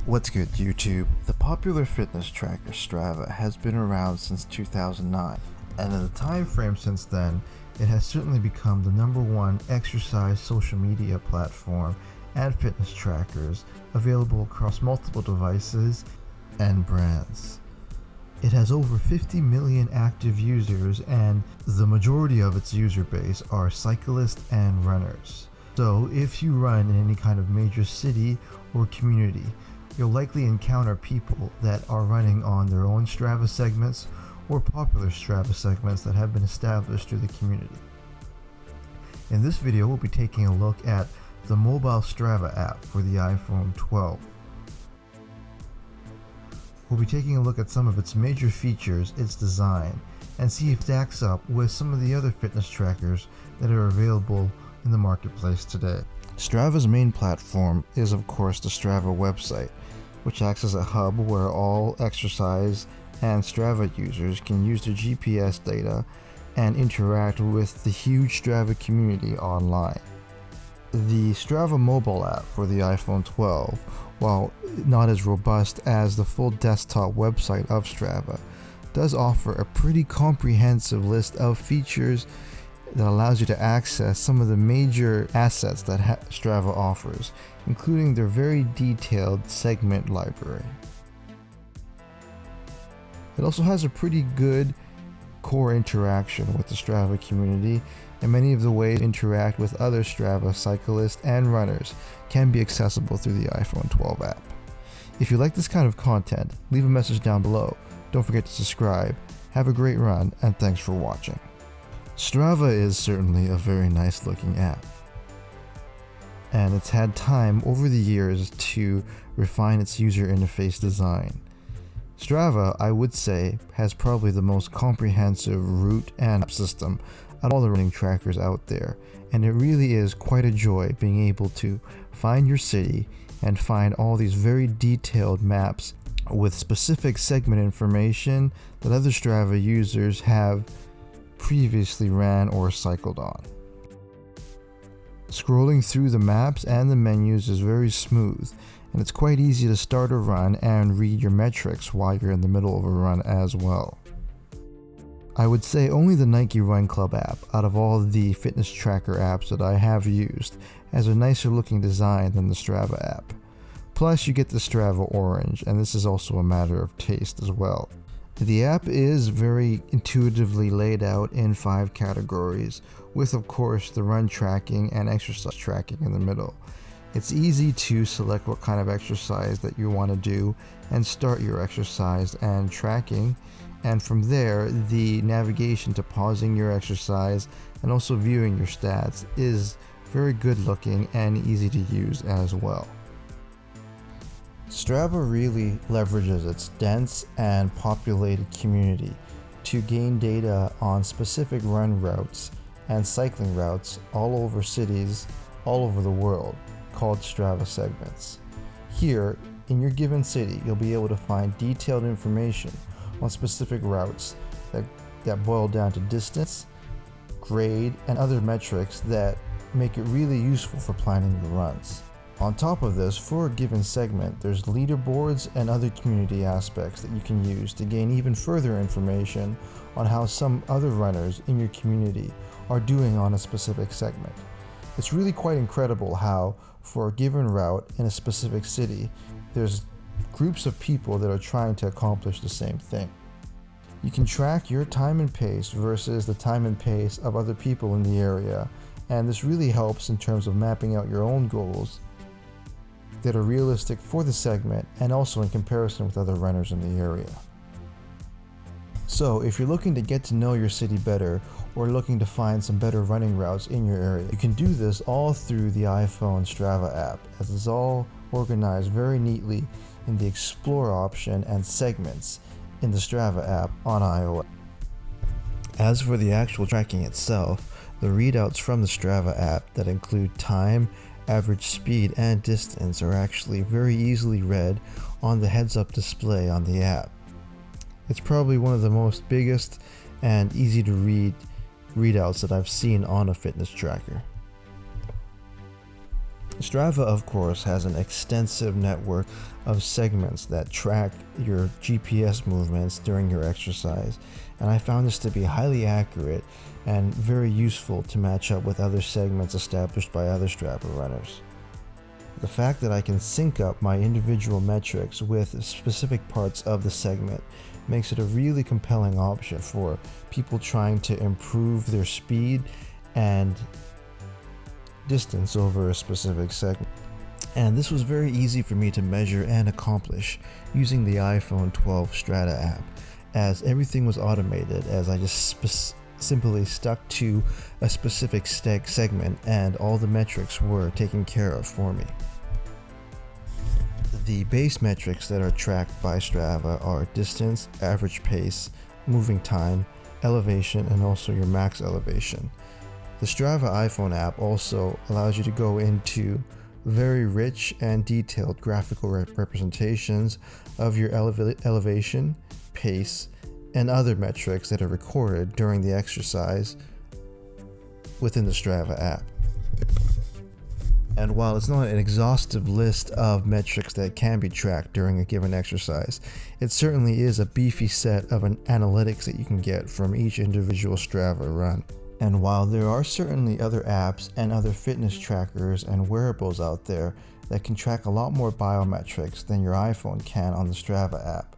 What's good, YouTube? The popular fitness tracker Strava has been around since 2009, and in the time frame since then, it has certainly become the #1 exercise social media platform and fitness trackers available across multiple devices and brands. It has over 50 million active users, and the majority of its user base are cyclists and runners. So if you run in any kind of major city or community, you'll likely encounter people that are running on their own Strava segments or popular Strava segments that have been established through the community. In this video, we'll be taking a look at the mobile Strava app for the iPhone 12. We'll be taking a look at some of its major features, its design, and see if it stacks up with some of the other fitness trackers that are available in the marketplace today. Strava's main platform is, of course, the Strava website, which acts as a hub where all exercise and Strava users can use their GPS data and interact with the huge Strava community online. The Strava mobile app for the iPhone 12, while not as robust as the full desktop website of Strava, does offer a pretty comprehensive list of features that allows you to access some of the major assets that Strava offers, including their very detailed segment library. It also has a pretty good core interaction with the Strava community, and many of the ways to interact with other Strava cyclists and runners can be accessible through the iPhone 12 app. If you like this kind of content, leave a message down below. Don't forget to subscribe. Have a great run, and thanks for watching. Strava is certainly a very nice looking app, and it's had time over the years to refine its user interface design. Strava, I would say, has probably the most comprehensive route and app system of all the running trackers out there, and it really is quite a joy being able to find your city and find all these very detailed maps with specific segment information that other Strava users have previously ran or cycled on. Scrolling through the maps and the menus is very smooth, and it's quite easy to start a run and read your metrics while you're in the middle of a run as well. I would say only the Nike Run Club app out of all the fitness tracker apps that I have used has a nicer looking design than the Strava app. Plus you get the Strava Orange, and this is also a matter of taste as well. The app is very intuitively laid out in 5 categories, with of course the run tracking and exercise tracking in the middle. It's easy to select what kind of exercise that you want to do and start your exercise and tracking, and from there the navigation to pausing your exercise and also viewing your stats is very good looking and easy to use as well. Strava really leverages its dense and populated community to gain data on specific run routes and cycling routes all over cities all over the world, called Strava segments. Here, in your given city, you'll be able to find detailed information on specific routes that boil down to distance, grade, and other metrics that make it really useful for planning your runs. On top of this, for a given segment, there's leaderboards and other community aspects that you can use to gain even further information on how some other runners in your community are doing on a specific segment. It's really quite incredible how, for a given route in a specific city, there's groups of people that are trying to accomplish the same thing. You can track your time and pace versus the time and pace of other people in the area, and this really helps in terms of mapping out your own goals that are realistic for the segment and also in comparison with other runners in the area. So if you're looking to get to know your city better or looking to find some better running routes in your area, you can do this all through the iPhone Strava app, as it's all organized very neatly in the Explore option and segments in the Strava app on iOS. As for the actual tracking itself, the readouts from the Strava app that include time, average speed, and distance are actually very easily read on the heads-up display on the app. It's probably one of the most biggest and easy to read readouts that I've seen on a fitness tracker. Strava, of course, has an extensive network of segments that track your GPS movements during your exercise, and I found this to be highly accurate and very useful to match up with other segments established by other Strava runners. The fact that I can sync up my individual metrics with specific parts of the segment makes it a really compelling option for people trying to improve their speed and distance over a specific segment. And this was very easy for me to measure and accomplish using the iPhone 12 Strava app, as everything was automated, as I just simply stuck to a specific segment and all the metrics were taken care of for me. The base metrics that are tracked by Strava are distance, average pace, moving time, elevation, and also your max elevation. The Strava iPhone app also allows you to go into very rich and detailed graphical representations of your elevation, pace, and other metrics that are recorded during the exercise within the Strava app. And while it's not an exhaustive list of metrics that can be tracked during a given exercise, it certainly is a beefy set of analytics that you can get from each individual Strava run. And while there are certainly other apps and other fitness trackers and wearables out there that can track a lot more biometrics than your iPhone can on the Strava app,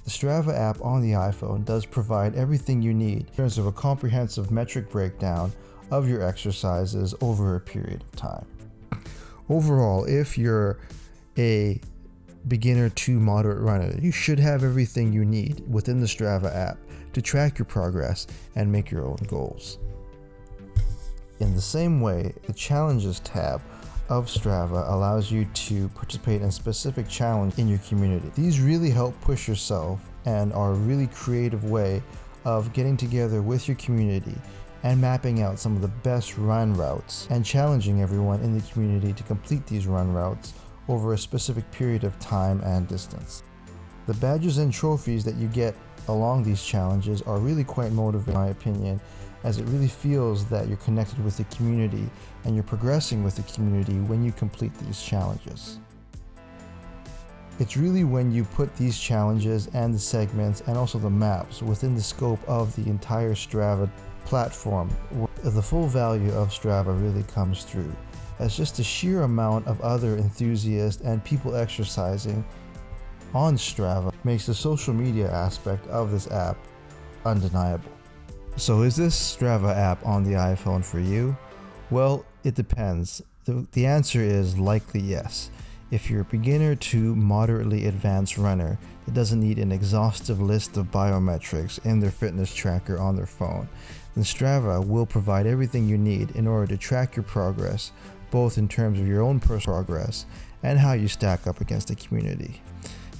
the Strava app on the iPhone does provide everything you need in terms of a comprehensive metric breakdown of your exercises over a period of time. Overall, if you're a beginner to moderate runner, you should have everything you need within the Strava app to track your progress and make your own goals. In the same way, the Challenges tab of Strava allows you to participate in specific challenges in your community. These really help push yourself and are a really creative way of getting together with your community and mapping out some of the best run routes and challenging everyone in the community to complete these run routes over a specific period of time and distance. The badges and trophies that you get along these challenges are really quite motivating, in my opinion, as it really feels that you're connected with the community and you're progressing with the community when you complete these challenges. It's really when you put these challenges and the segments and also the maps within the scope of the entire Strava platform where the full value of Strava really comes through, as just the sheer amount of other enthusiasts and people exercising on Strava makes the social media aspect of this app undeniable. So is this Strava app on the iPhone for you? Well, it depends. The answer is likely yes. If you're a beginner to moderately advanced runner that doesn't need an exhaustive list of biometrics in their fitness tracker on their phone, then Strava will provide everything you need in order to track your progress, both in terms of your own personal progress and how you stack up against the community.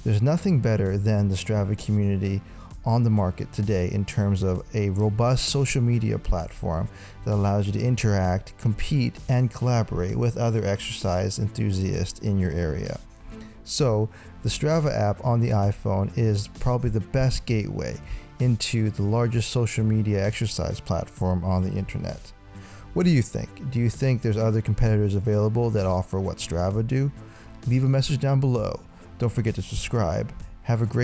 There's nothing better than the Strava community on the market today in terms of a robust social media platform that allows you to interact, compete, and collaborate with other exercise enthusiasts in your area. So, the Strava app on the iPhone is probably the best gateway into the largest social media exercise platform on the internet. What do you think? Do you think there's other competitors available that offer what Strava do? Leave a message down below. Don't forget to subscribe. Have a great